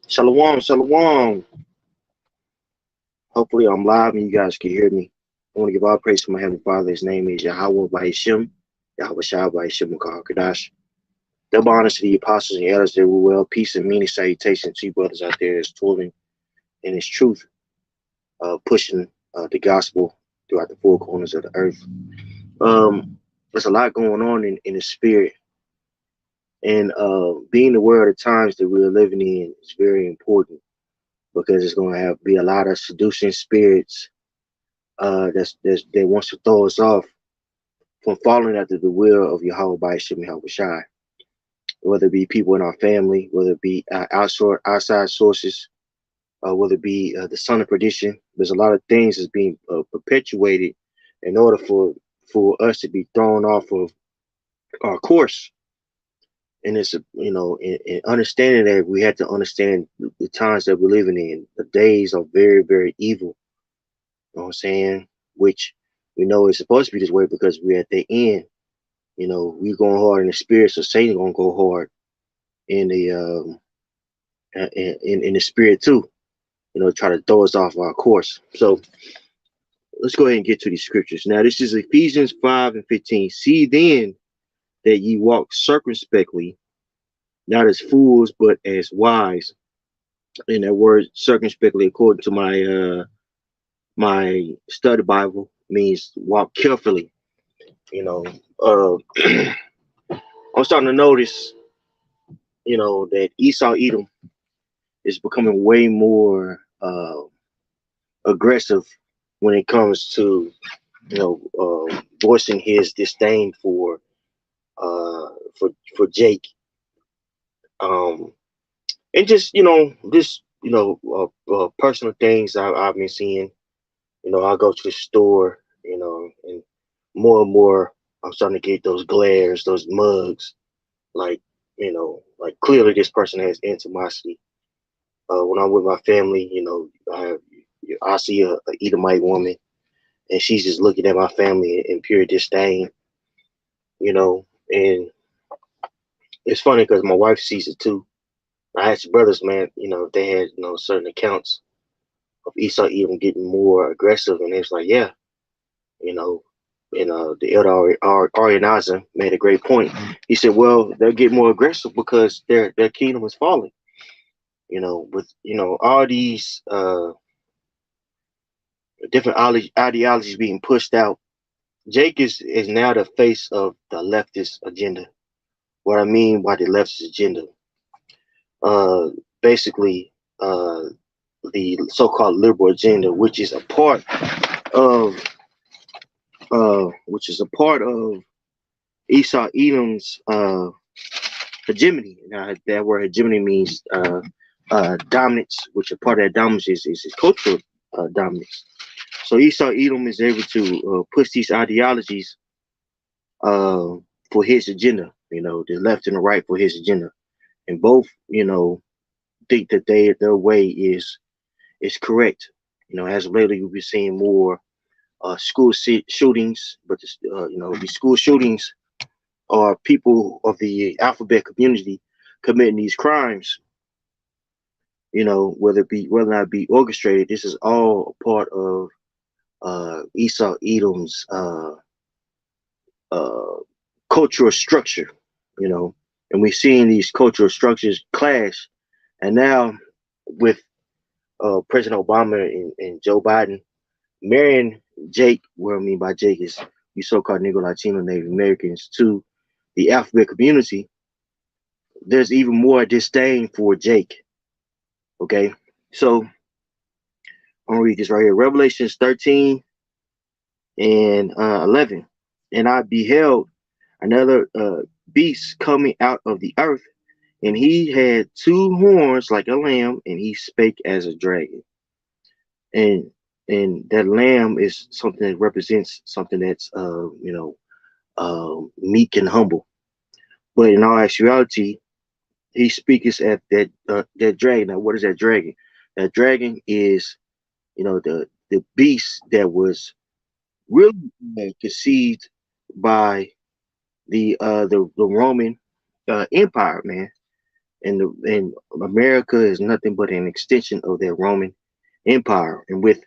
Shalom, shalom. Hopefully, I'm live and you guys can hear me. I want to give all praise to my Heavenly Father. His name is Yahweh Bahishim, Yahweh Shah Bahishim Makar Kadash. Double honors to the apostles and elders that were well. Peace and meaning salutation to you brothers out there that's toiling in His truth, pushing the gospel throughout the four corners of the earth. There's a lot going on in the spirit, and being aware of the times that we're living in is very important because it's going to have be a lot of seducing spirits that wants to throw us off from following after the will of Yahweh by Shem Yahweh Shai, whether it be people in our family, whether it be outside sources, whether it be the son of perdition. There's a lot of things that's being perpetuated in order for us to be thrown off of our course. And it's in understanding that we have to understand the times that we're living in. The days are very, very evil. You know what I'm saying? Which we know is supposed to be this way because we're at the end. We going hard in the spirit, so Satan gonna go hard in the spirit too. Try to throw us off our course. So let's go ahead and get to these scriptures. Now, this is Ephesians 5:15. See then that ye walk circumspectly, not as fools, but as wise. And that word circumspectly, according to my study Bible, means walk carefully. You know, uh, I'm starting to notice, that Esau Edom is becoming way more aggressive when it comes to, voicing his disdain for Jake, um, and just this personal things I've been seeing. I go to the store, and more I'm starting to get those glares, those mugs, like like clearly this person has animosity. When I'm with my family, I see a Edomite woman, and she's just looking at my family in pure disdain, and it's funny because my wife sees it too. I asked the brothers, man, if they had certain accounts of Esau even getting more aggressive, and it's like, yeah, you know, and the elder Arianaza made a great point. He said, well, they'll get more aggressive because their kingdom is falling. With all these different ideologies being pushed out, Jake is now the face of the leftist agenda. What I mean by the leftist agenda, uh, basically, the so-called liberal agenda, of which is a part of Esau Edom's hegemony. Now, that word hegemony means dominance, which a part of that dominance is cultural dominance. So Esau Edom is able to push these ideologies uh, for his agenda. The left and the right for his agenda, and both think that their way is correct. As of lately, we've been seeing more school shootings, but these school shootings are people of the alphabet community committing these crimes. Whether or not it be orchestrated, this is all a part of Esau Edom's uh, cultural structure. And we're seeing these cultural structures clash. And now with President Obama and Joe Biden marrying Jake, what I mean by Jake is you so-called Negro, Latino, Native Americans to the alphabet community, there's even more disdain for Jake. Okay, so I'm gonna read this right here. Revelations 13 and 11. And I beheld another beast coming out of the earth, and he had two horns like a lamb, and he spake as a dragon. And that lamb is something that represents something that's meek and humble. But in all actuality, he speaks at that dragon. Now, what is that dragon? That dragon is the beast that was really conceived by the Roman Empire, man. and America is nothing but an extension of that Roman Empire. And with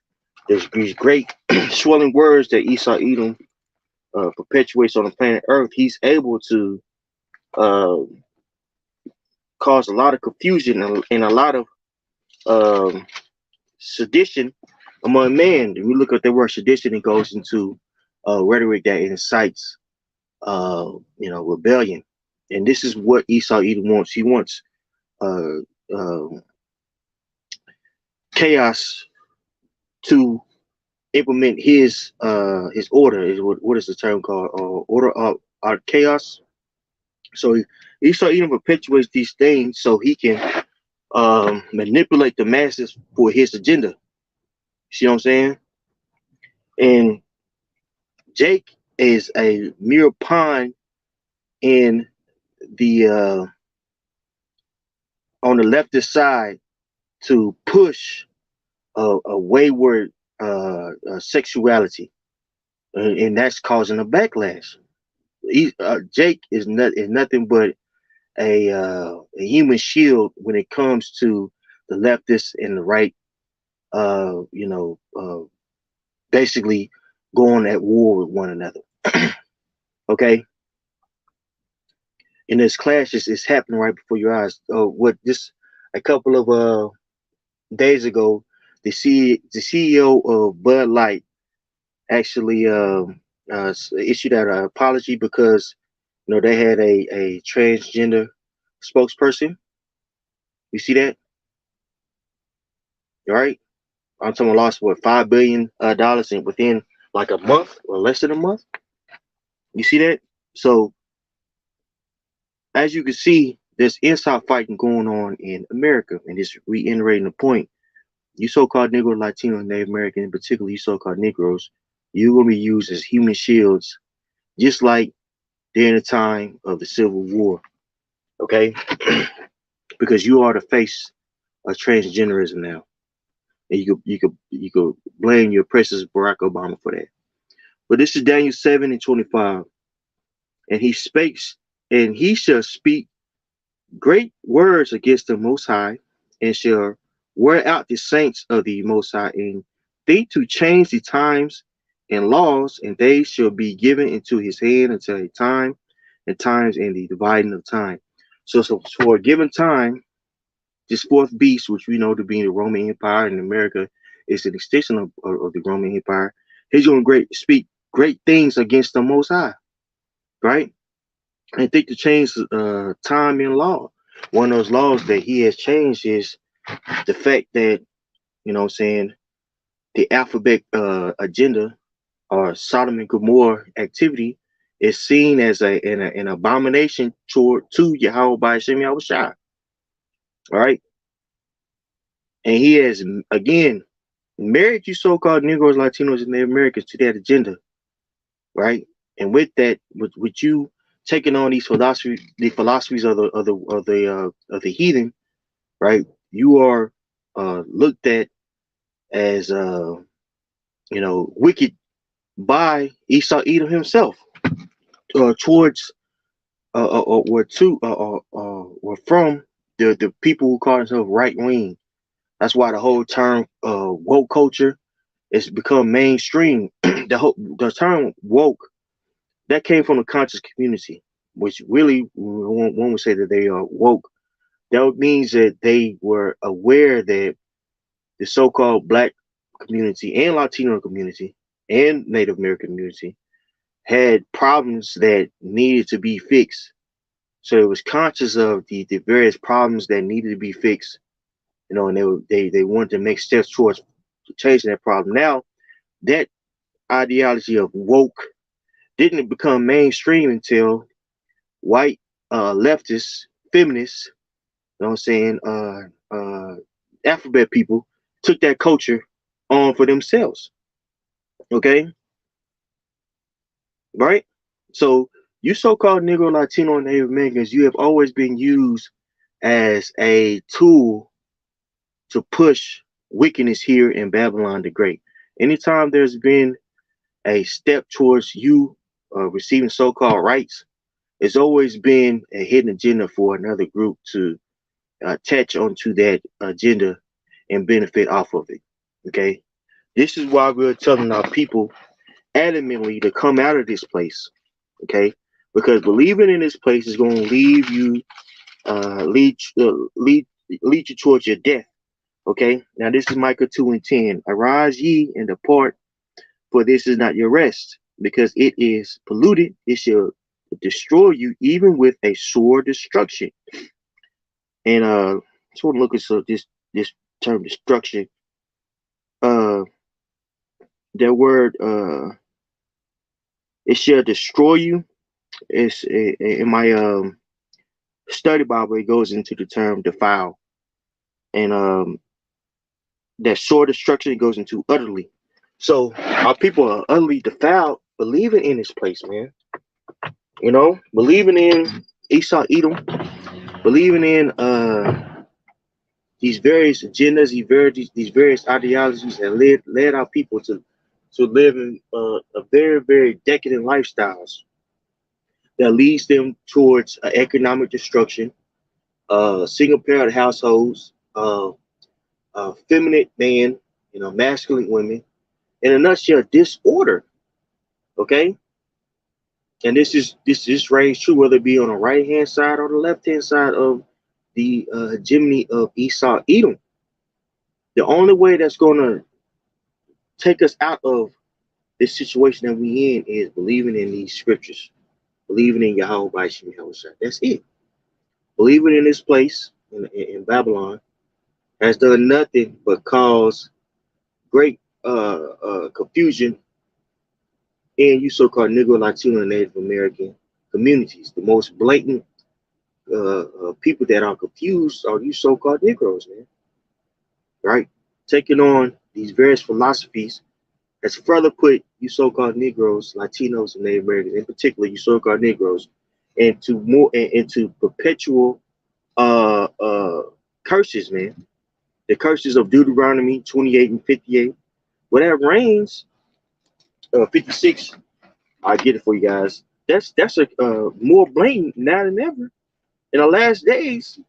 these great swelling words that Esau Edom perpetuates on the planet Earth, he's able to uh, cause a lot of confusion and a lot of um, sedition among men. If you look at the word sedition, it goes into rhetoric that incites, rebellion. And this is what Esau Edom wants. He wants uh, um chaos to implement his order. Is what is the term called? Order of chaos. So Esau Edom perpetuates these things so he can manipulate the masses for his agenda. See what I'm saying? And Jake is a mere pawn in the on the leftist side to push a wayward sexuality, and that's causing a backlash. Jake is nothing but a human shield when it comes to the leftists and the right. Uh, you know, uh, Basically going at war with one another. Okay, and this clash is happening right before your eyes. What just a couple of days ago, the CEO of Bud Light actually issued out an apology because they had a transgender spokesperson. You see that, right? I'm talking lost what $5 billion in within like a month or less than a month. You see that? So as you can see, there's inside fighting going on in America, and it's reiterating the point. You so-called Negro, Latino, and Native American, in particular, you so-called Negroes, you're gonna be used as human shields, just like during the time of the Civil War. Okay, because you are the face of transgenderism now, and you could blame your oppressors Barack Obama for that. But this is Daniel 7:25, and he speaks, and he shall speak great words against the Most High, and shall wear out the saints of the Most High, and think to change the times and laws, and they shall be given into his hand until a time and times and the dividing of time. So for a given time, this fourth beast, which we know to be the Roman Empire in America, is an extension of the Roman Empire. He's going to speak great things against the Most High, right? And think to change time and law. One of those laws that he has changed is the fact that, what I'm saying, the alphabet agenda or Sodom and Gomorrah activity is seen as an abomination to Yahweh by Hashem Yahushua. All right. And he has, again, married you so called Negroes, Latinos, and Native Americans to that agenda. Right. And with that, with you taking on the philosophies of the heathen, right? You are looked at as wicked by Esau Edom himself, towards or from the people who call themselves right wing. That's why the whole term woke culture has become mainstream. The term woke, that came from the conscious community, which really one would say that they are woke. That means that they were aware that the so-called black community and Latino community and Native American community had problems that needed to be fixed. So it was conscious of the various problems that needed to be fixed, and they wanted to make steps towards changing that problem. Now that ideology of woke didn't become mainstream until white leftists, feminists, what I'm saying, alphabet people took that culture on for themselves. Okay, right? So you so-called Negro, Latino, and Native Americans, you have always been used as a tool to push wickedness here in Babylon the Great. Anytime there's been a step towards you receiving so-called rights, it's always been a hidden agenda for another group to attach onto that agenda and benefit off of it. Okay, this is why we're telling our people adamantly to come out of this place. Okay, because believing in this place is going to leave you, lead you towards your death. Okay, now this is Micah 2:10. Arise ye and depart, for this is not your rest, because it is polluted. It shall destroy you, even with a sore destruction. And just want to look at this term destruction. Uh, that word it shall destroy you. It's in my study Bible. It goes into the term defile, and that sore destruction goes into utterly. So our people are utterly defiled, believing in this place, man. You know, believing in Esau, Edom, believing in these various agendas, these various ideologies that led our people to live in a very decadent lifestyles that leads them towards economic destruction, single parent households, feminine man, masculine women. In a nutshell, disorder. Okay, and this reigns true whether it be on the right hand side or the left hand side of the hegemony of Esau, Edom. The only way that's going to take us out of this situation that we in is believing in these scriptures, believing in Yahweh by Shem Yahushua. That's it. Believing in this place in Babylon has done nothing but cause great confusion in you so-called Negro, Latino, and Native American communities. The most blatant people that are confused are you so-called Negroes, man. Right? Taking on these various philosophies has further put you so-called Negroes, Latinos, and Native Americans, in particular, you so-called Negroes, into perpetual curses, man. The curses of Deuteronomy 28 and 58. Well, that reigns 56. I get it for you guys. That's a more blatant now than ever in the last days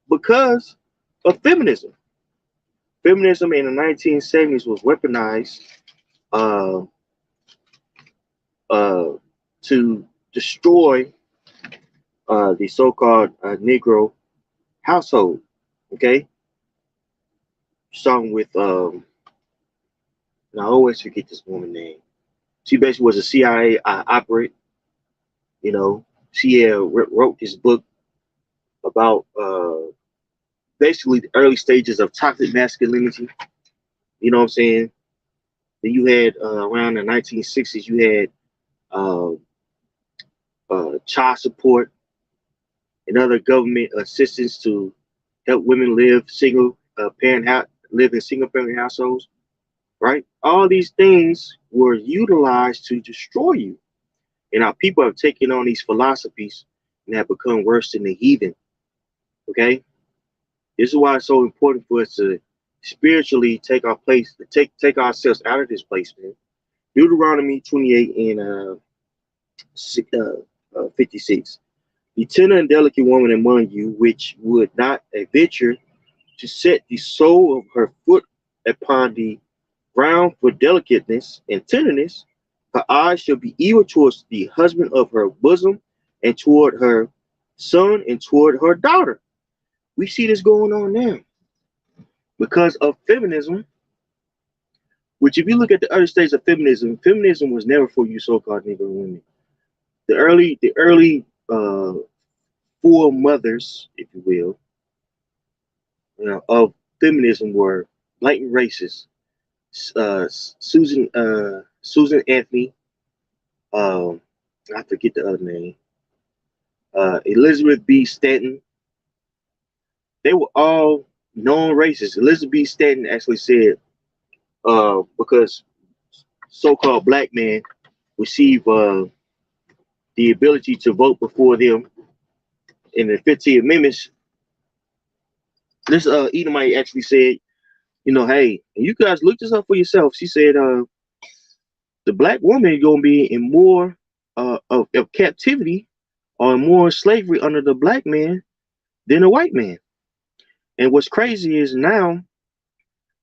because of feminism. Feminism in the 1970s was weaponized uh, uh, to destroy the so-called Negro household. Okay, starting with now I always forget this woman's name. She basically was a CIA operative. You know, she wrote this book about basically the early stages of toxic masculinity. You know what I'm saying? Then you had around the 1960s, you had uh, child support and other government assistance to help women live in single parent households. Right? All these things were utilized to destroy you, and our people have taken on these philosophies and have become worse than the heathen. Okay, this is why it's so important for us to spiritually take our place, to take ourselves out of this place, man. Deuteronomy 28 and 56. The tender and delicate woman among you, which would not adventure to set the sole of her foot upon the ground for delicateness and tenderness, her eyes shall be evil towards the husband of her bosom, and toward her son, and toward her daughter. We see this going on now because of feminism. Which, if you look at the early stages of feminism, feminism was never for you so-called Negro women. The early foremothers, if you will, of feminism were blatant racists. Susan Anthony, um, I forget the other name, Elizabeth B. Stanton. They were all known racists. Elizabeth B. Stanton actually said, because so-called black men receive the ability to vote before them in the 15 Amendments, this Edomite actually said, hey, you guys look this up for yourself. She said, the black woman is gonna be in more of captivity or more slavery under the black man than the white man. And what's crazy is now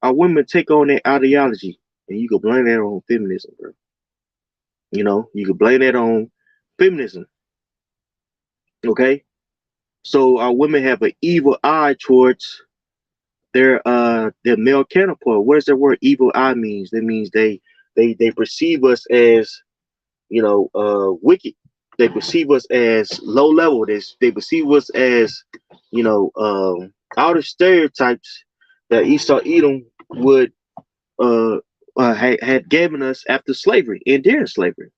our women take on that ideology, and you can blame that on feminism, bro. You know, you can blame that on feminism. Okay, so our women have an evil eye towards their male counterpart. What does that word evil eye means? That means they perceive us as, you know, wicked. They perceive us as low level. They perceive us as, you know, all the stereotypes that Esau Edom would had given us after slavery and during slavery.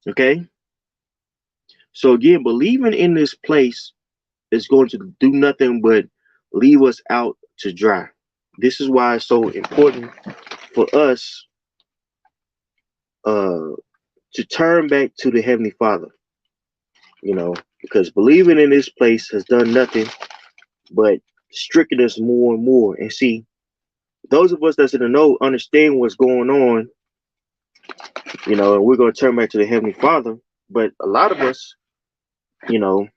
Okay, so again, believing in this place is going to do nothing but leave us out to dry. This is why it's so important for us uh, to turn back to the Heavenly Father, you know, because believing in this place has done nothing but stricken us more and more. And see, those of us that's in the know understand what's going on, you know, and we're going to turn back to the Heavenly Father. But a lot of us, you know,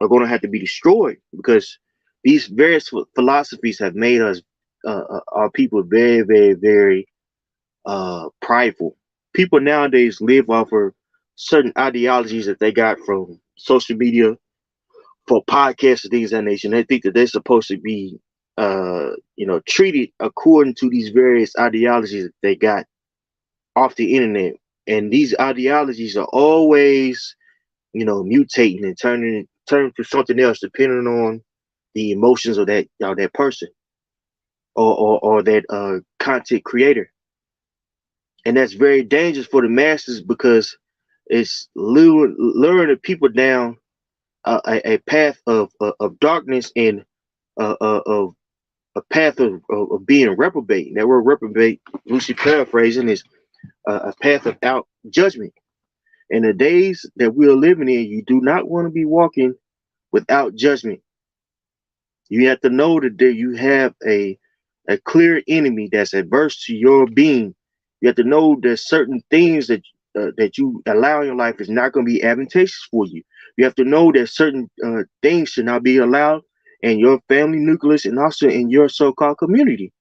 are going to have to be destroyed because these various philosophies have made us, our people, very, very, very prideful. People nowadays live off of certain ideologies that they got from social media, for podcasts and things of that nation. They think that they're supposed to be, you know, treated according to these various ideologies that they got off the internet. And these ideologies are always, you know, mutating and turning to something else depending on the emotions of that person or that content creator. And that's very dangerous for the masses because it's luring the people down a path of darkness and of a path of being reprobate. That word reprobate, loosely paraphrasing, is a path of out judgment. In the days that we are living in, you do not want to be walking without judgment. You have to know that there you have a clear enemy that's adverse to your being. You have to know there's certain things that you allow in your life is not going to be advantageous for you. You have to know that certain things should not be allowed in your family nucleus and also in your so-called community.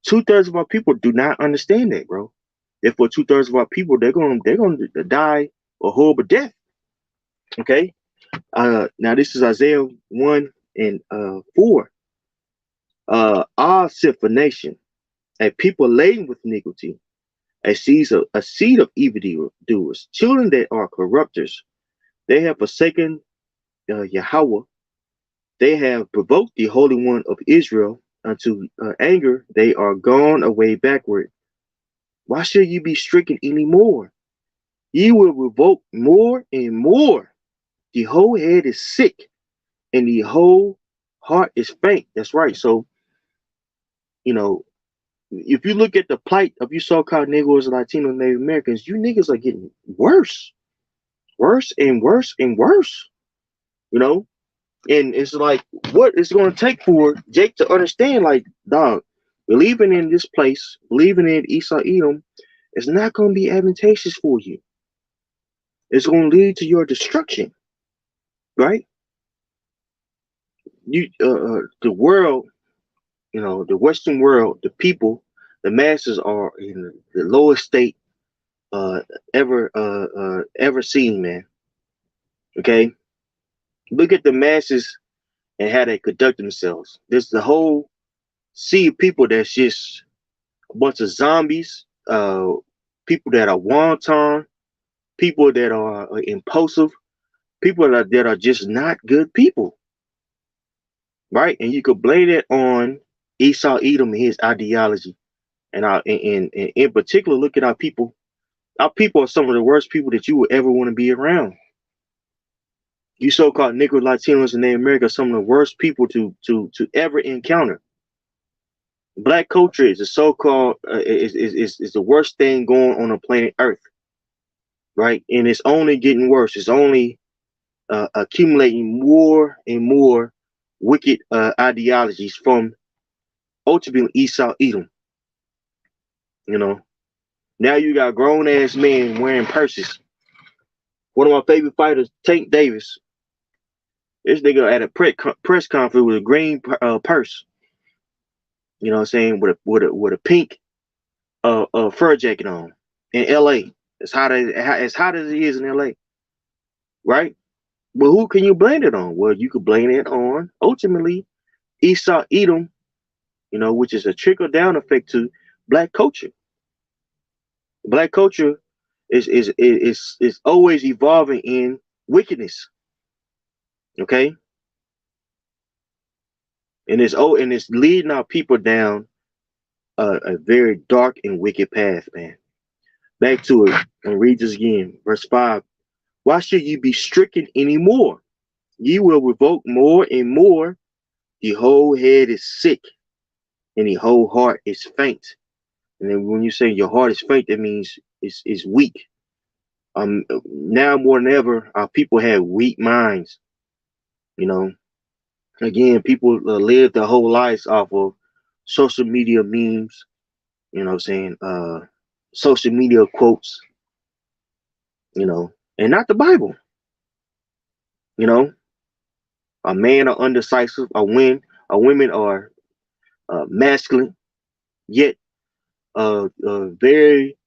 2/3 of our people do not understand that, bro. Therefore, 2/3 of our people they're gonna die a horrible death. Okay. Now this is Isaiah 1 and 4. Our sinful nation, a people laden with iniquity, a seed of evildoers, children that are corrupters. They have forsaken Yahweh. They have provoked the Holy One of Israel unto anger. They are gone away backward. Why should you be stricken any more? Ye will revolt more and more. The whole head is sick, and the whole heart is faint. That's right. So, you know, if you look at the plight of you so-called Negroes and Latino Native Americans, you niggas are getting worse, worse and worse and worse. You know, and it's like, what it's going to take for Jake to understand, like, dog, believing in this place, believing in Esau Edom, is not going to be advantageous for you. It's going to lead to your destruction, right? The world, you know, the Western world, the people, the masses are in the lowest state uh, ever seen, man. Okay, look at the masses and how they conduct themselves. There's the whole sea of people that's just a bunch of zombies, people that are wanton, people that are impulsive, people that are just not good people, right? And you could blame it on Esau Edom and his ideology. And in particular, look at our people. Our people are some of the worst people that you would ever want to be around. You so-called Negro, Latinos, and Native America are some of the worst people to ever encounter. Black culture is the so-called is the worst thing going on the planet Earth, right? And it's only getting worse. It's only accumulating more and more wicked ideologies from ultimately Esau Edom. You know, now you got grown ass men wearing purses. One of my favorite fighters, Tank Davis, This nigga at a press conference with a green purse. You know what I'm saying? With a pink fur jacket on in L.A. As hot as it is in L.A. Right? But who can you blame it on? Well, you could blame it on ultimately Esau Edom, you know, which is a trickle down effect to black culture. Black culture is always evolving in wickedness. Okay, and it's leading our people down a very dark and wicked path, man. Back to it and read this again, verse 5. Why should you be stricken anymore? Ye will revoke more and more. The whole head is sick, and the whole heart is faint. And then when you say your heart is faint, that means it's weak. Now more than ever, our people have weak minds. You know, again, people live their whole lives off of social media memes. You know what I'm saying? Social media quotes. You know, and not the Bible. You know, a man are undecisive. Women are masculine, yet very,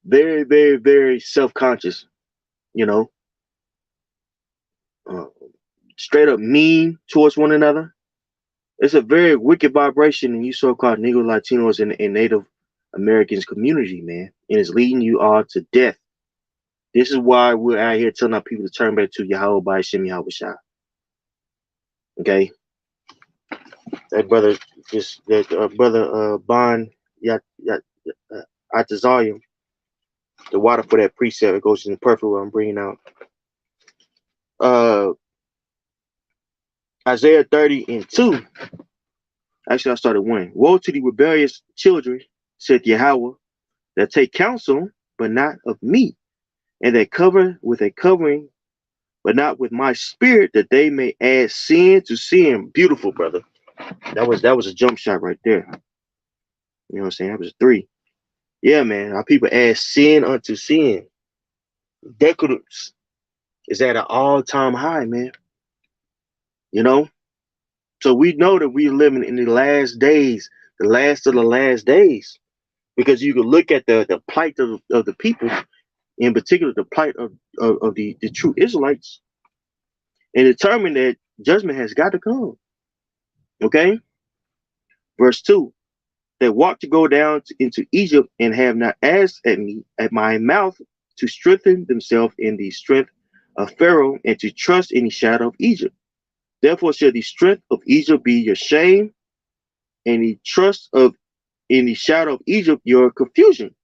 very, very, very self-conscious. You know, uh, straight up mean towards one another. It's a very wicked vibration in you so-called Negro Latinos and Native Americans community, man, and it's leading you all to death. This is why we're out here telling our people to turn back to Yahweh by Shem Yahweh Shah. Okay, that brother, Bon Atazalium, the water for that precept, it goes in perfect what I'm bringing out. Isaiah 30:2. Actually, I started 1. Woe to the rebellious children, said Yahweh, that take counsel, but not of me, and that cover with a covering, but not with my spirit, that they may add sin to sin. Beautiful, brother. That was a jump shot right there. You know what I'm saying? That was 3. Yeah, man. Our people add sin unto sin. Decadence is at an all-time high, man. You know? So we know that we're living in the last days, the last of the last days. Because you can look at the plight of the people, in particular the plight of the true Israelites, and determine that judgment has got to come. Okay? Verse 2. That walk to go down into Egypt and have not asked at me at my mouth to strengthen themselves in the strength of Pharaoh and to trust in the shadow of Egypt. Therefore shall the strength of Egypt be your shame, and the trust of in the shadow of Egypt your confusion.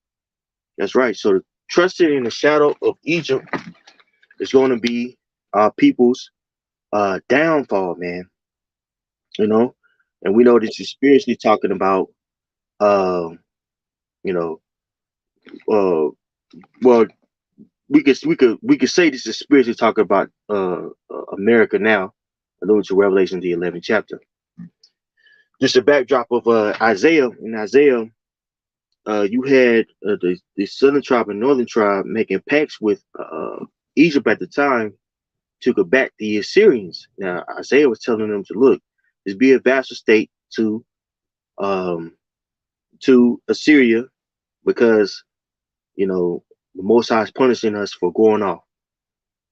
That's right. So trusting in the shadow of Egypt is going to be our people's downfall, man. You know, and we know this is spiritually talking about, you know, well, we could say this is spiritually talking about America now, alluding to Revelation the 11th chapter. Just a backdrop of Isaiah. In Isaiah, you had the southern tribe and northern tribe making pacts with Egypt at the time to combat the Assyrians. Now Isaiah was telling them to look, just be a vassal state to Assyria, because you know the Most High is punishing us for going off.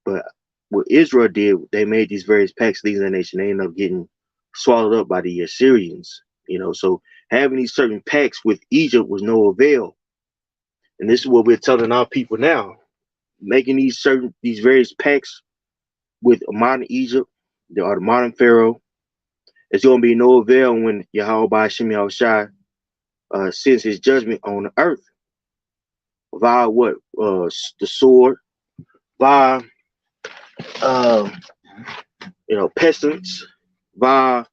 But what Israel did, they made these various pacts, these a nation, they ended up getting swallowed up by the Assyrians. You know, so having these certain pacts with Egypt was no avail. And this is what we're telling our people now. Making these various pacts with modern Egypt, or the modern Pharaoh, it's going to be no avail when Yahweh by Shem Yahushai sends his judgment on the earth via what? The sword, via pestilence, via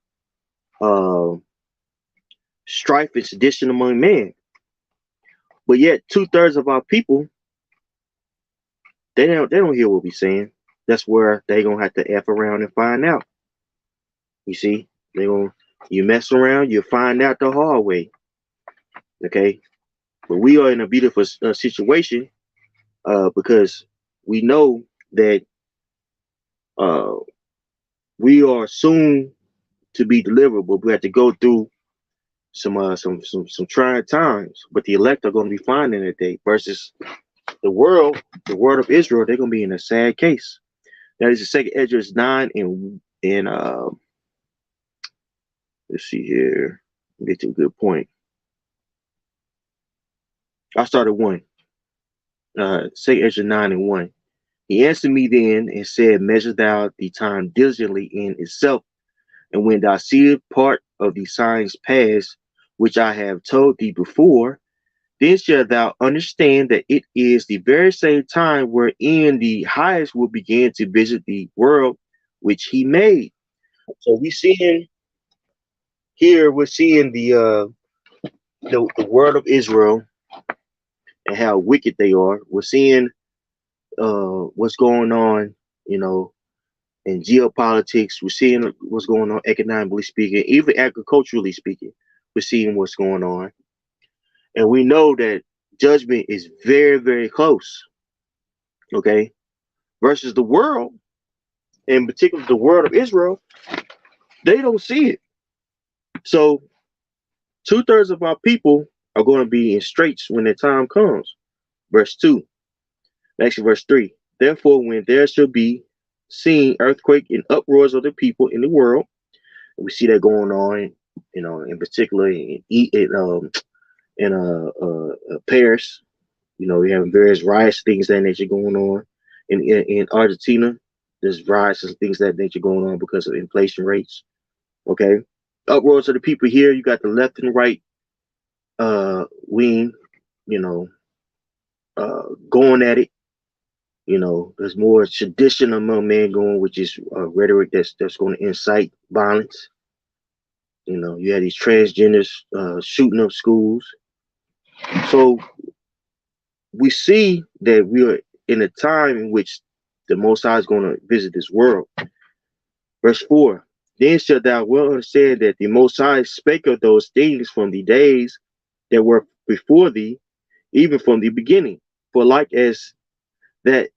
strife and sedition among men. But yet 2/3 of our people, they don't hear what we're saying. That's where they gonna have to F around and find out. You see, you mess around, you find out the hard way. Okay, but we are in a beautiful situation because we know that we are soon to be delivered, but we have to go through some trying times. But the elect are going to be fine in that day versus the world of Israel. They're going to be in a sad case. That is the second Ezra 9 and let's see here. Get to a good point. I started one. Second Ezra 9:1. He answered me then and said, measure thou the time diligently in itself, and when thou seest part of the signs pass, which I have told thee before, then shalt thou understand that it is the very same time wherein the highest will begin to visit the world which he made. So we seeing here, we're seeing the world of Israel and how wicked they are. We're seeing what's going on, you know, in geopolitics. We're seeing what's going on economically speaking, even agriculturally speaking. We're seeing what's going on, and we know that judgment is very, very close. Okay, versus the world, in particular the world of Israel, they don't see it. So 2/3 of our people are going to be in straits when the time comes. Verse 2, actually verse 3. Therefore, when there shall be seen earthquake and uproars of the people in the world, and we see that going on, you know, in particular in Paris. You know, we have various riots, things that nature going on. In Argentina, there's riots and things that nature going on because of inflation rates. Okay, uproars of the people here. You got the left and right wing, you know, going at it. You know, there's more sedition among men going, which is rhetoric that's going to incite violence. You know, you have these transgenders shooting up schools. So we see that we are in a time in which the Most High is going to visit this world. Verse 4, then shalt thou well understand that the Most High spake of those things from the days that were before thee, even from the beginning. For like as that,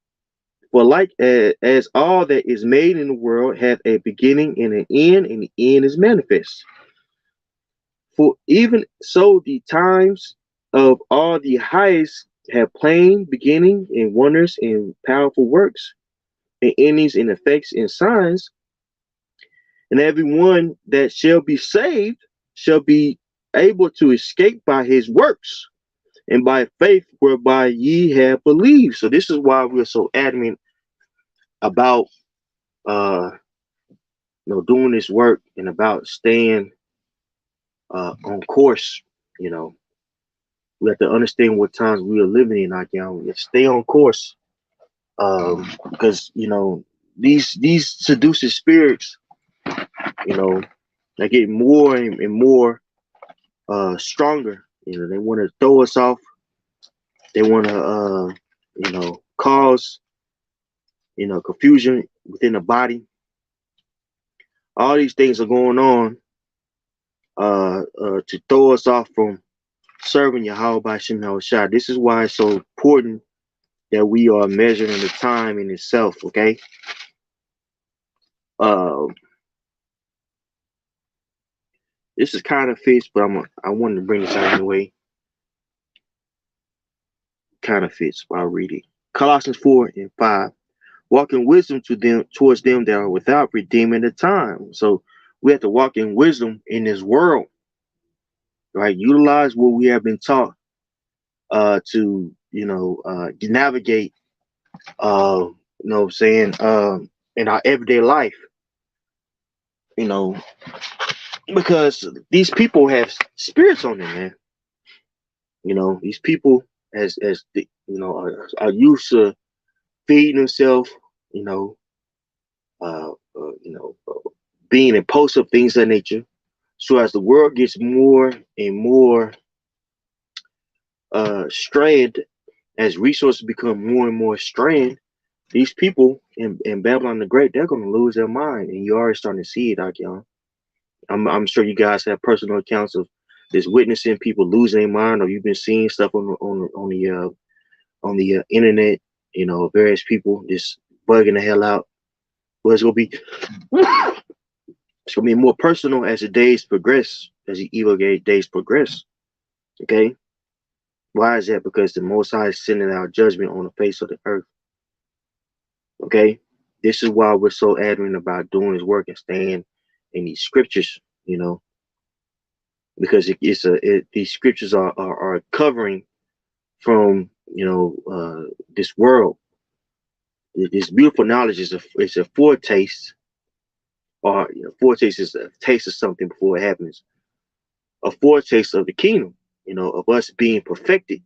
for like as all that is made in the world hath a beginning and an end, and the end is manifest. For even so, the times of all the highest have plain beginning and wonders and powerful works and endings and effects and signs, and everyone that shall be saved shall be able to escape by his works and by faith whereby ye have believed. So this is why we're so adamant about doing this work and about staying on course. You know, we have to understand what times we are living in. Like, you know, we have to stay on course because you know these seducing spirits, you know, they get more and more stronger. You know, they want to throw us off. They want to cause confusion within the body. All these things are going on to throw us off from serving Yahweh by Shem Shah. This is why it's so important that we are measuring the time in itself. Okay. This is kind of fits, but I wanted to bring this out anyway. Kind of fits, but I'll read it. Colossians 4:5. Walk in wisdom towards them that are without, redeeming the time. So we have to walk in wisdom in this world, right? Utilize what we have been taught to navigate in our everyday life, because these people have spirits on them, man. These people are used to feeding themselves, uh, uh, you know, uh, being impulsive, things of that nature. So as the world gets more and more strained, as resources become more and more strained, these people in Babylon the Great, they're going to lose their mind, and you're already starting to see it, Akion. I'm sure you guys have personal accounts of this, witnessing people losing their mind, or you've been seeing stuff on the internet, various people just bugging the hell out But it's gonna be more personal as the days progress, as the evil days progress. Okay, why is that? Because the Most High is sending out judgment on the face of the earth. Okay, this is why we're so adamant about doing His work and staying in these scriptures. You know, because these scriptures are covering from this world. This beautiful knowledge is a foretaste, or foretaste is a taste of something before it happens. A foretaste of the kingdom, of us being perfected.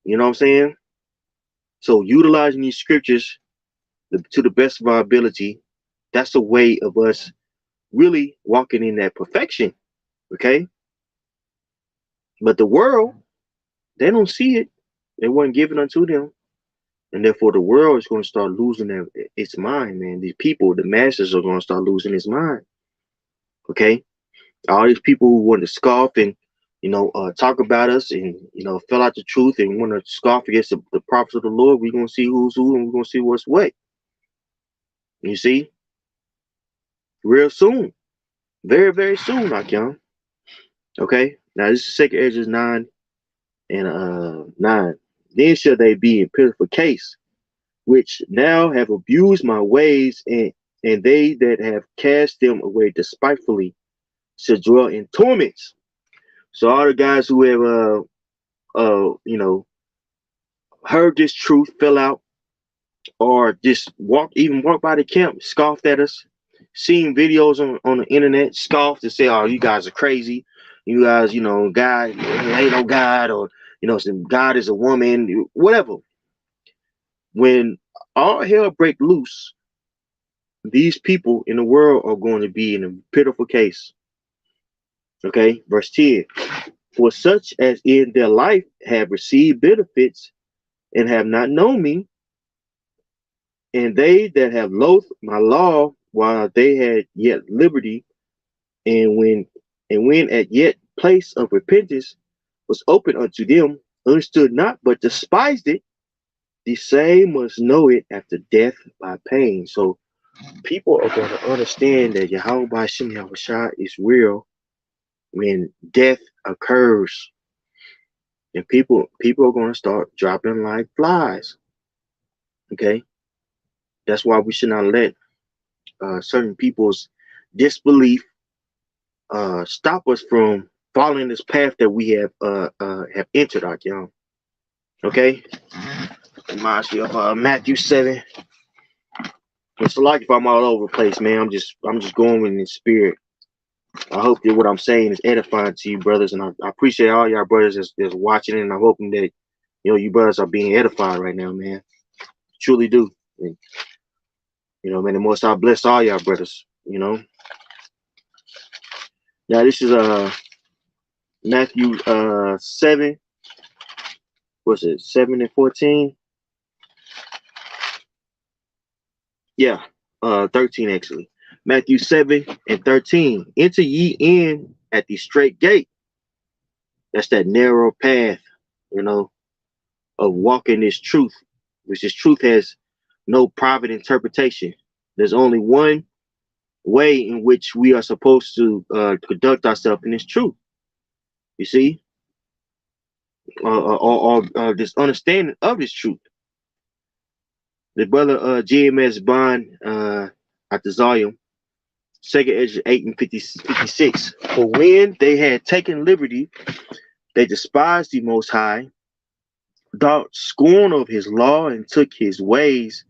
You know what I'm saying? So utilizing these scriptures to the best of our ability, that's a way of us really walking in that perfection. Okay? But the world, they don't see it. It wasn't given unto them. And therefore the world is going to start losing its mind, man. These people, the masses, are going to start losing its mind. Okay? All these people who want to scoff and talk about us and fill out the truth and want to scoff against the prophets of the Lord, we're gonna see who's who and we're gonna see what's what. You see, real soon, very very soon, Akim. Okay, now this is 2 Ezra 9 and 9. Then shall they be in pitiful case, which now have abused my ways, and they that have cast them away despitefully shall dwell in torments. So all the guys who have heard this truth, fell out, or just walk by the camp, scoffed at us, seen videos on the internet, scoffed and say, "Oh, you guys are crazy. You guys, God ain't no God, or God is a woman, whatever." When all hell break loose, these people in the world are going to be in a pitiful case. Okay, verse 10. For such as in their life have received benefits and have not known me, and they that have loathed my law while they had yet liberty, and when at yet place of repentance was open unto them, understood not, but despised it, the same must know it after death by pain. So people are going to understand that Yahweh Ba'ashem Yahushua is real when death occurs. And people are going to start dropping like flies. Okay? That's why we should not let certain people's disbelief stop us from following this path that we have entered, Akim. Okay? Reminds me of Matthew 7. It's like if I'm all over the place, man. I'm just going in the spirit. I hope that what I'm saying is edifying to you, brothers, and I appreciate all y'all brothers that's watching, and I'm hoping that you brothers are being edified right now, man. Truly do. And, man, the Most High bless all y'all brothers. Now this is Matthew 7. What's it? 7 and 14. Yeah, 13 actually. Matthew 7 and 13. Enter ye in at the straight gate. That's that narrow path, of walking this truth, which this truth has no private interpretation. There's only one way in which we are supposed to conduct ourselves in this truth. You see, or this understanding of this truth. The brother GMS Bond at the Zayim, 2 Ezra 8 and 56. For when they had taken liberty, they despised the Most High, thought scorn of his law, and took his ways,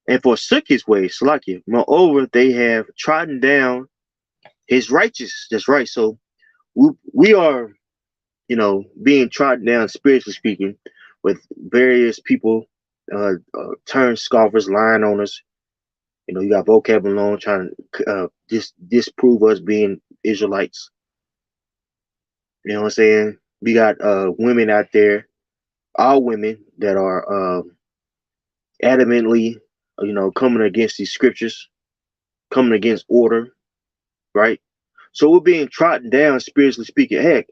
and forsook his ways. Slakia. Moreover, they have trodden down his righteousness. That's right. So we are, being trodden down, spiritually speaking, with various people turn scoffers, lying on us. You got vocab alone trying to disprove us being Israelites. You know what I'm saying? We got women out there, all women that are adamantly, coming against these scriptures, coming against order, right? So we're being trodden down, spiritually speaking. Heck,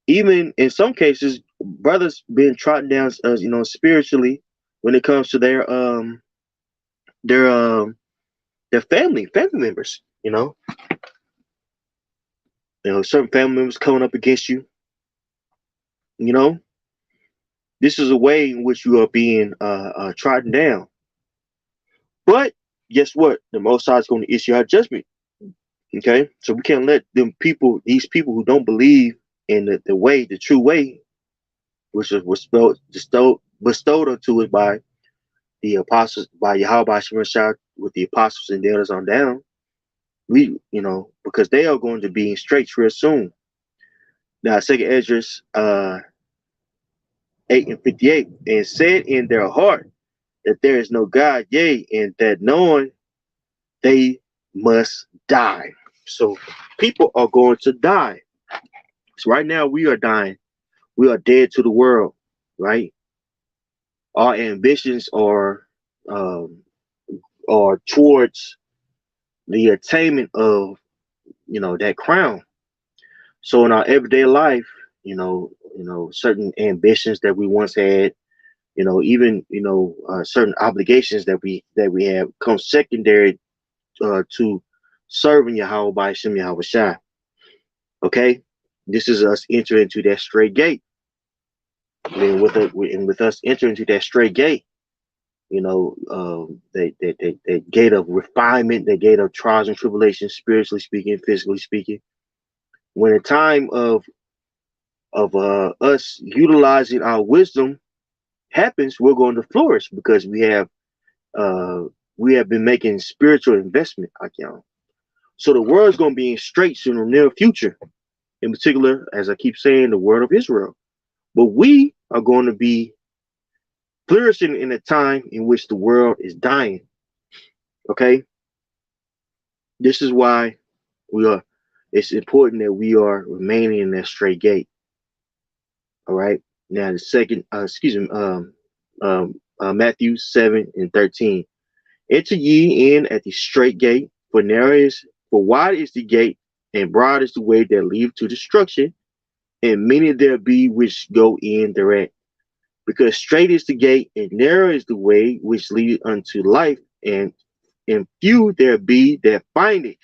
even in some cases, brothers being trodden down, spiritually when it comes to their family members. Certain family members coming up against you. You know, this is a way in which you are being trodden down. But guess what? The Most High is going to issue our judgment. Okay, so we can't let these people who don't believe in the way, the true way, which was bestowed unto us by the apostles, by Yahweh Shemashah, with the apostles and the others on down. Because they are going to be in straits real soon. Now, Second Esdras 8:58, and said in their heart that there is no God, yea, and that knowing they must die. So people are going to die. So right now we are dying. We are dead to the world, right? Our ambitions are towards the attainment of that crown. So in our everyday life, certain ambitions that we once had, even certain obligations that we have come secondary to serving Yahweh by Shem Yahweh Shai. Okay, this is us entering into that straight gate. And with us entering into that straight gate, that gate of refinement, that gate of trials and tribulations, spiritually speaking, physically speaking. When the time of us utilizing our wisdom happens, we're going to flourish because we have been making spiritual investment, So the world's going to be in straits in the near future. In particular, as I keep saying, the word of Israel. But we are going to be flourishing in a time in which the world is dying. Okay? This is why it's important that we are remaining in that straight gate. All right? Now the second, Matthew 7:13. Enter ye in at the straight gate, for wide is the gate, and broad is the way that leads to destruction, and many there be which go in thereat. Because straight is the gate, and narrow is the way which lead unto life, and few there be that find it.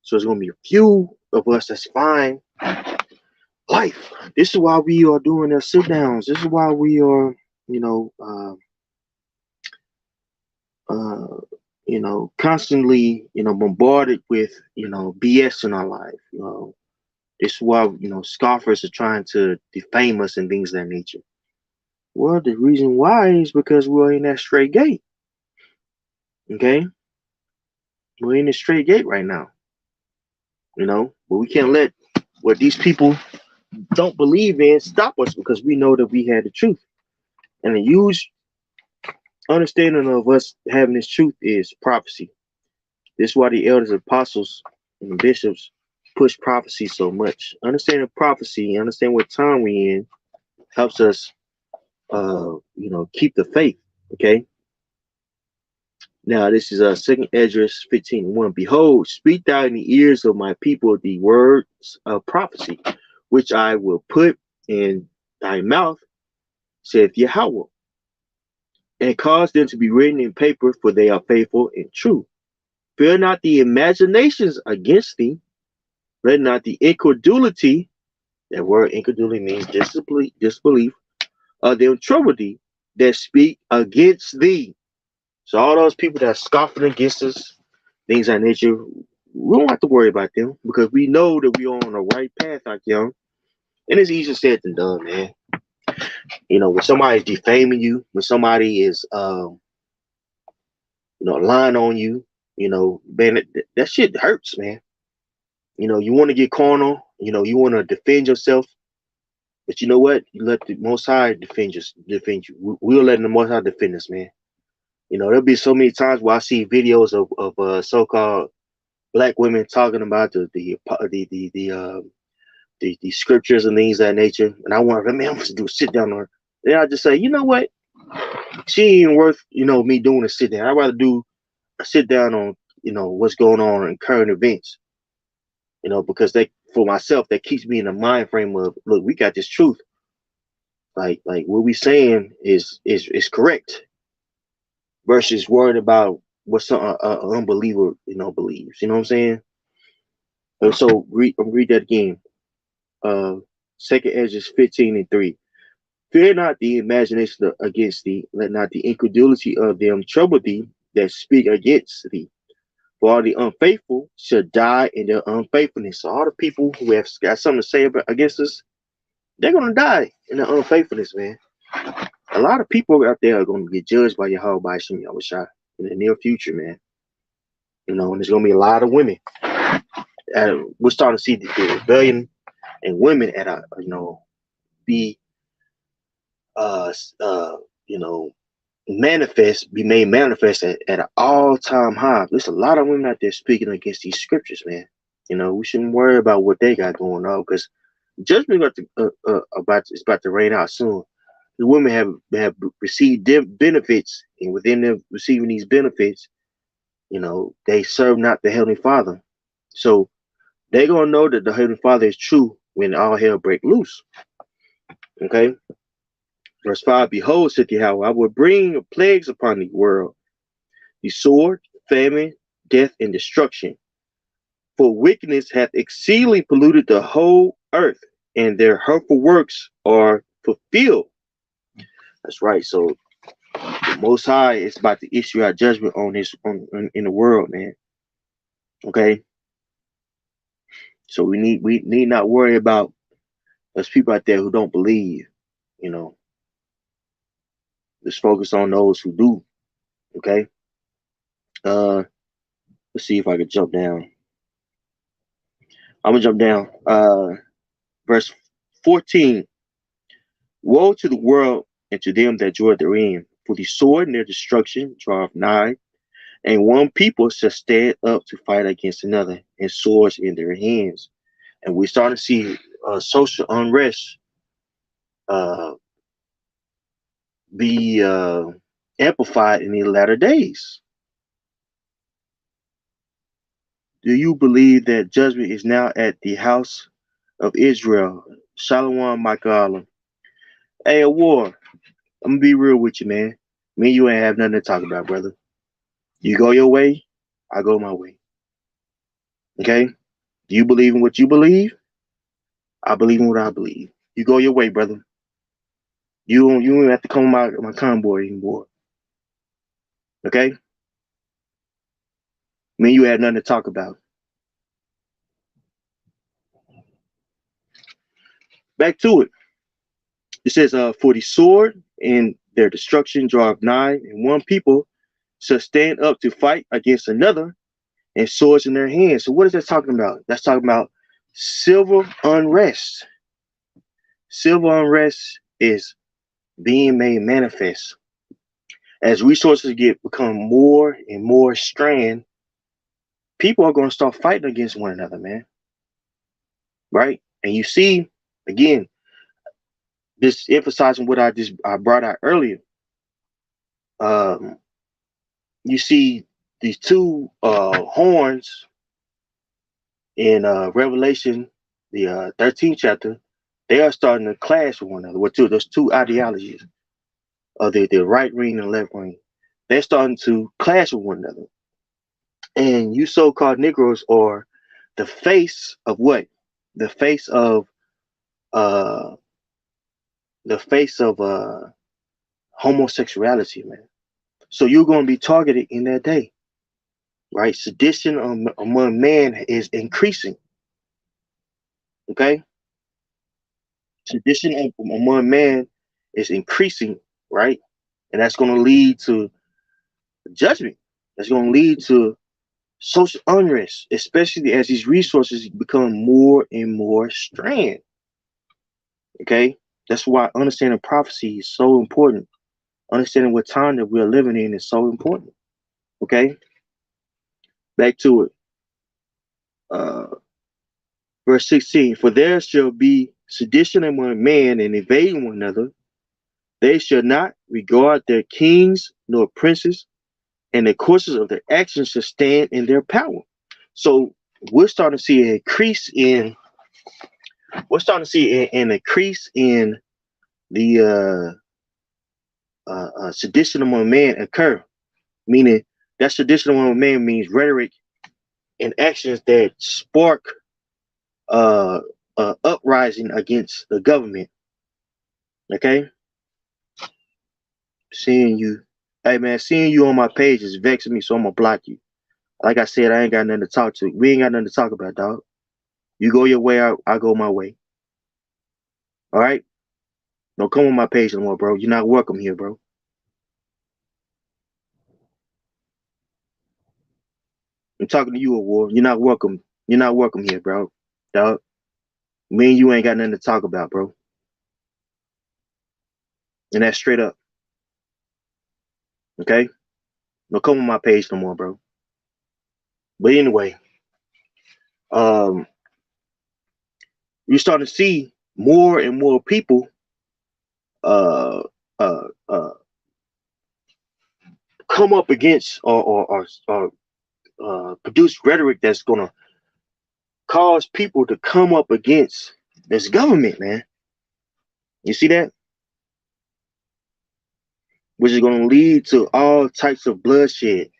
So it's going to be a few of us that's find life. This is why we are doing our sit downs. This is why we are, constantly, bombarded with, BS in our life. This is why, scoffers are trying to defame us and things of that nature. Well, the reason why is because we're in that straight gate. Okay? We're in the straight gate right now. But we can't let what these people don't believe in stop us, because we know that we had the truth. And a huge understanding of us having this truth is prophecy. This is why the elders, apostles, and the bishops push prophecy so much. Understanding prophecy, understand what time we in, helps us keep the faith. Okay. Now this is Second Esdras 15:1. Behold, speak thou in the ears of my people the words of prophecy, which I will put in thy mouth, saith Yahweh, and cause them to be written in paper, for they are faithful and true. Fear not the imaginations against thee. Let not the incredulity, that word incredulity means disbelief, of them trouble thee that speak against thee. So all those people that are scoffing against us, things of that nature, we don't have to worry about them, because we know that we're on the right path, and it's easier said than done, man. When somebody's defaming you, when somebody is lying on you, man, that shit hurts, man. You want to get carnal, you want to defend yourself, but you know what? You let the Most High defend you. We're letting the Most High defend us, man. There'll be so many times where I see videos of so-called black women talking about the scriptures and things of that nature, and I want, man, I want to do a sit down on her. Then I just say, you know what? She ain't worth me doing a sit down. I'd rather do a sit down on what's going on in current events. Because for myself, that keeps me in the mind frame of, look, we got this truth. Like what we saying is correct, versus worried about what some unbeliever, believes. You know what I'm saying? And so read that again. Second Ezra 15:3. Fear not the imagination against thee, let not the incredulity of them trouble thee that speak against thee. For all the unfaithful shall die in their unfaithfulness. So all the people who have got something to say against us, they're gonna die in their unfaithfulness, man. A lot of people out there are gonna get judged by Yahweh by Shem Yahushua in the near future, man. And there's gonna be a lot of women. We're starting to see the rebellion and women at a be you know be made manifest at an all-time high. There's a lot of women out there speaking against these scriptures, man. We shouldn't worry about what they got going on, because judgment is about to rain out soon. The women have received benefits, and within them receiving these benefits, they serve not the Heavenly Father. So they're gonna know that the Heavenly Father is true when all hell break loose. Okay. Verse 5, behold, said Yahweh, I will bring plagues upon the world, the sword, famine, death, and destruction. For wickedness hath exceedingly polluted the whole earth, and their hurtful works are fulfilled. That's right. So the Most High is about to issue our judgment on this in the world, man. Okay. So we need not worry about those people out there who don't believe. Just focus on those who do. Okay. Let's see if I can jump down. I'm gonna jump down. Verse 14. Woe to the world and to them that dwell therein, for the sword and their destruction draweth nigh, and one people shall stand up to fight against another, and swords in their hands. And we're starting to see social unrest be amplified in the latter days. Do you believe that judgment is now at the house of Israel? Shalom, Michael. Hey, a war. I'm gonna be real with you, man. Me and you ain't have nothing to talk about, brother. You go your way, I go my way. Okay? Do you believe in what you believe? I believe in what I believe. You go your way, brother. You don't have to come my convoy anymore. Okay? Me and you have nothing to talk about. Back to it. It says, for the sword and their destruction draweth nigh, and one people shall stand up to fight against another, and swords in their hands. So what is that talking about? That's talking about civil unrest. Civil unrest is being made manifest. As resources become more and more strained, people are going to start fighting against one another, man. Right? And you see, again, this emphasizing what I brought out earlier. You see these two horns in Revelation, the 13th chapter. They are starting to clash with one another. With those two ideologies of the right wing and left wing. They're starting to clash with one another. And you so-called Negroes are the face of what? The face of homosexuality, man. So you're going to be targeted in that day, right? Sedition among man is increasing. Okay, sedition among man is increasing, right? And that's going to lead to judgment. That's going to lead to social unrest, especially as these resources become more and more strained. Okay, that's why understanding prophecy is so important. Understanding what time that we're living in is so important. Okay, back to it. Verse 16, for there shall be sedition among man and invading one another. They shall not regard their kings nor princes, and the courses of their actions shall stand in their power. So we're starting to see an increase in the sedition among man occur, meaning That's traditional man means rhetoric and actions that spark uh, uprising against the government. Okay, seeing you, hey man, seeing you on my page is vexing me, so I'm gonna block you. Like I said, I ain't got nothing to talk to. We ain't got nothing to talk about, dog. You go your way, I go my way. All right, don't come on my page no more, bro. You're not welcome here, bro. I'm talking to you, War. You're not welcome. You're not welcome here, bro. Dog. Me and you ain't got nothing to talk about, bro. And that's straight up. Okay? Don't come on my page no more, bro. But anyway, um, you're starting to see more and more people uh uh uh come up against or produce rhetoric that's gonna cause people to come up against this government, man. You see that? Which is gonna lead to all types of bloodshed,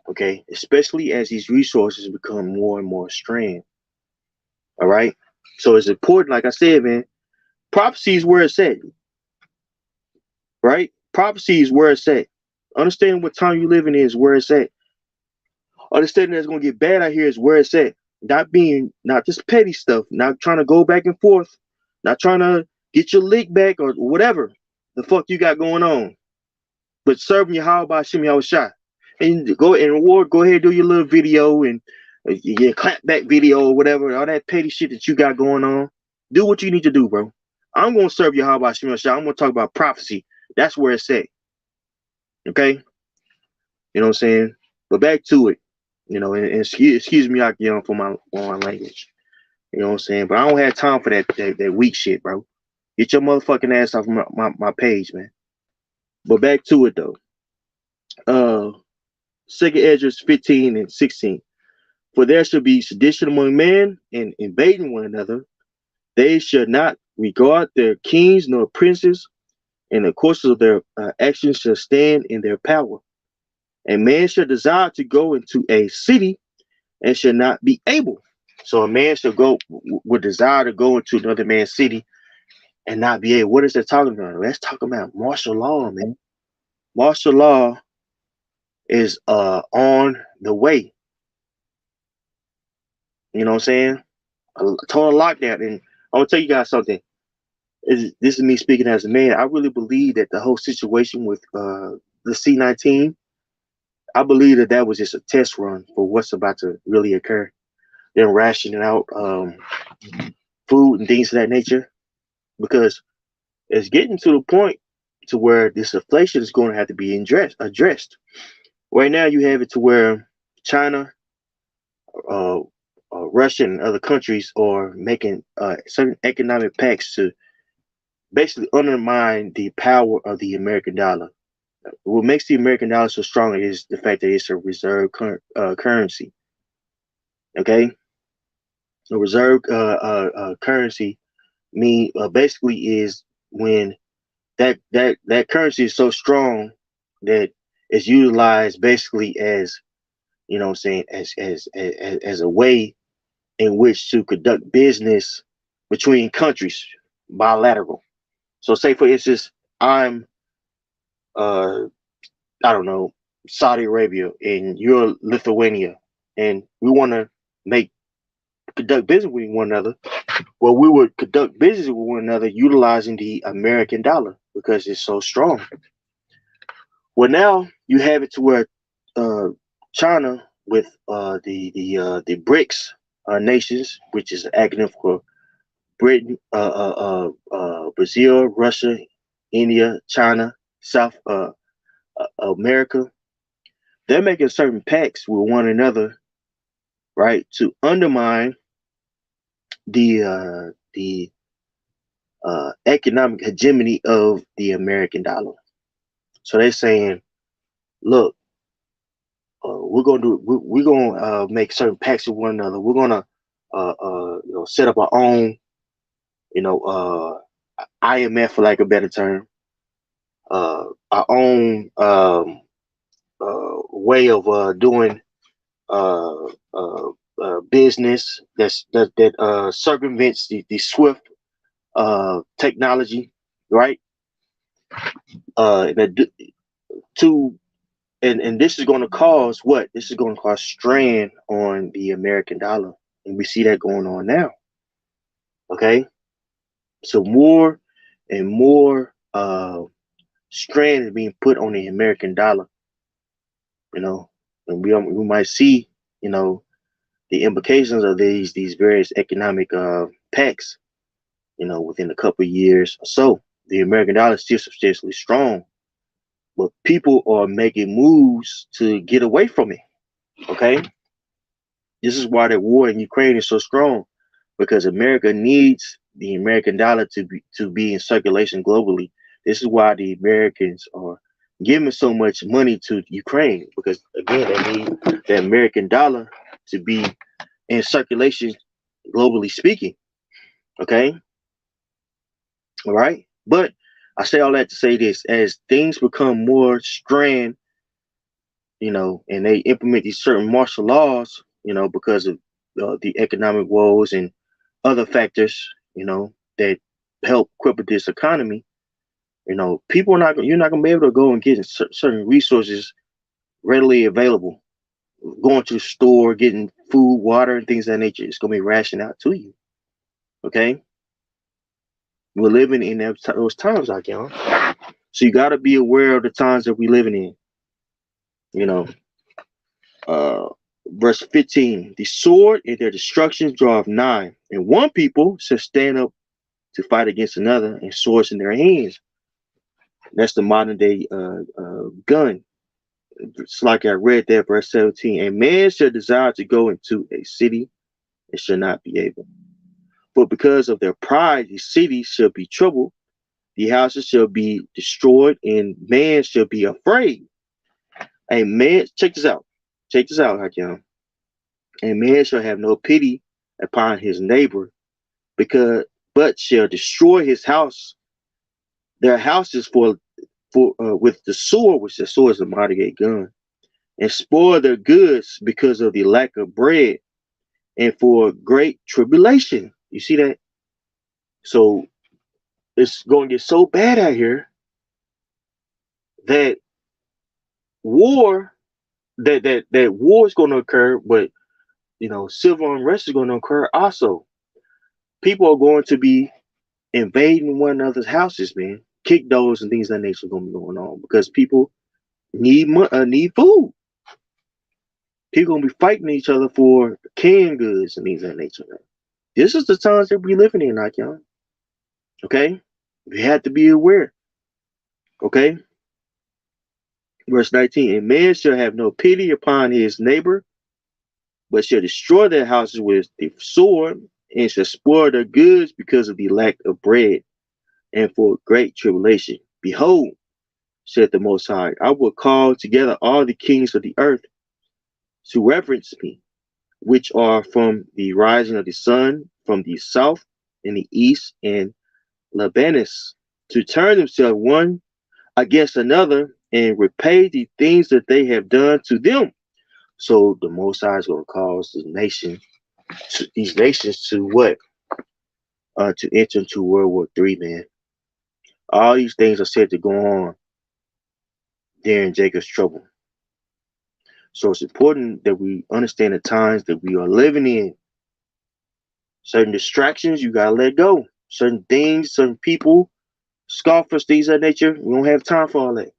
okay? Especially as these resources become more and more strained. All right. So it's important, like I said, man, prophecy is where it's at, right? Prophecy is where it's at. Understanding what time you living in is where it's at. Understanding that it's gonna get bad out here is where it's at. Not this petty stuff, not trying to go back and forth, not trying to get your lick back or whatever the fuck you got going on. But serving your how about Shimmy I was shot. And go and reward, go ahead, do your little video and your clap back video or whatever, all that petty shit that you got going on. Do what you need to do, bro. I'm gonna serve you how about Shimmy shot. I'm gonna talk about prophecy. That's where it's at. Okay? You know what I'm saying? But back to it. You know, and excuse me, Akion, for my language. You know what I'm saying? But I don't have time for that weak shit, bro. Get your motherfucking ass off my page, man. But back to it though. Second Esdras 15 and 16. For there shall be sedition among men and invading one another. They shall not regard their kings nor princes, and the courses of their actions shall stand in their power. And man shall desire to go into a city and shall not be able. So a man shall go with desire to go into another man's city and not be able. What is that talking about? That's talking about martial law, man. Martial law is on the way. You know what I'm saying? A total lockdown. And I'm gonna tell you guys something. This is me speaking as a man. I really believe that the whole situation with the C-19, I believe that was just a test run for what's about to really occur. They're rationing out food and things of that nature because it's getting to the point to where this inflation is going to have to be addressed. Right now, you have it to where China, uh, Russia, and other countries are making certain economic pacts to basically undermine the power of the American dollar. What makes the American dollar so strong is the fact that it's a reserve currency. Okay, a reserve currency mean basically is when that currency is so strong that it's utilized basically as, you know what I'm saying, as a way in which to conduct business between countries, bilateral. So say for instance, I'm uh I don't know, Saudi Arabia and you're Lithuania, and we want to make conduct business with one another. Well, we would conduct business with one another utilizing the American dollar because it's so strong. Well, now you have it to where uh, China with the BRICS nations, which is an acronym for Britain, Brazil, Russia, India, China, South America. They're making certain pacts with one another, right, to undermine the economic hegemony of the American dollar. So they're saying, look, we're gonna do we're gonna make certain pacts with one another. We're gonna set up our own, IMF for like a better term, our own way of doing uh, business that circumvents the swift technology, right? That to and this is going to cause what? This is going to cause strain on the American dollar, and we see that going on now. Okay, so more and more strain is being put on the American dollar. You know, and we might see, you know, the implications of these various economic pacts, you know, within a couple of years or so. The American dollar is still substantially strong, but people are making moves to get away from it. Okay, this is why the war in Ukraine is so strong, because America needs the American dollar to be in circulation globally. This is why the Americans are giving so much money to Ukraine, because again they need the American dollar to be in circulation globally speaking. Okay, all right. But I say all that to say this: as things become more strained, you know, and they implement these certain martial laws, you know, because of the economic woes and other factors, you know, that help cripple this economy. You know, people are not you're not gonna be able to go and get certain resources readily available. Going to the store, getting food, water, and things of that nature, it's gonna be rationed out to you. Okay, we're living in those times, like y'all. So you got to be aware of the times that we're living in. You know, uh, verse 15: the sword and their destruction draweth nigh, and one people shall stand up to fight against another, and swords in their hands. That's the modern day gun. It's like I read that verse 17. A man shall desire to go into a city and shall not be able. But because of their pride, the city shall be troubled, the houses shall be destroyed, and man shall be afraid. A man, check this out. Check this out, Hakim. A man shall have no pity upon his neighbor, because but shall destroy his house, their houses for with the sword, which the sword is a modern gun, and spoil their goods because of the lack of bread and for great tribulation. You see that? So it's going to get so bad out here that war that war is going to occur, but you know, civil unrest is going to occur also. People are going to be invading one another's houses, man. Kick doors and things of that nature are going to be going on because people need food. People gonna be fighting each other for canned goods and things of that nature. Man. This is the times that we living in, like y'all. Okay, we had to be aware. Okay, verse 19: a man shall have no pity upon his neighbor, but shall destroy their houses with the sword, and shall spoil their goods because of the lack of bread and for great tribulation. Behold, said the Most High, I will call together all the kings of the earth to reverence me, which are from the rising of the sun, from the south and the east and Lebanus, to turn themselves one against another and repay the things that they have done to them. So the Most High is going to cause these nations to what? To enter into World War III, man. All these things are said to go on during Jacob's trouble. So it's important that we understand the times that we are living in. Certain distractions you gotta let go. Certain things, certain people, scoffers, things of that nature. We don't have time for all that.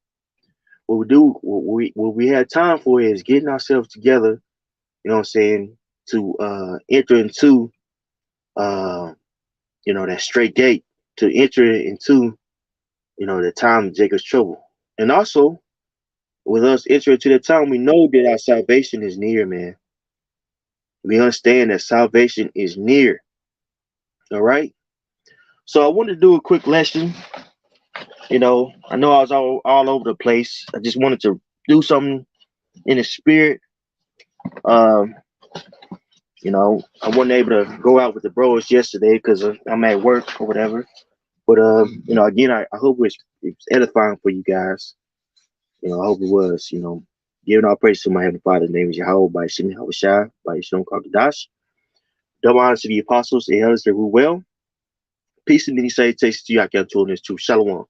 What we have time for is getting ourselves together. You know what I'm saying? To enter into uh, that straight gate. To enter into the time of Jacob's trouble, and also with us entering into that time, we know that our salvation is near, man. We understand that salvation is near. All right. So I wanted to do a quick lesson. I know I was all over the place. I just wanted to do something in the spirit. Um, I wasn't able to go out with the bros yesterday because I'm at work or whatever. But again, I hope it's edifying for you guys. I hope it was. Giving all praise to my Heavenly Father's name is Yahweh by Shemi Hawashai by Yishon Kakadash. Double honor to the apostles, the elders that rule well. Peace and many salutations to you, I can tune this to Shalom.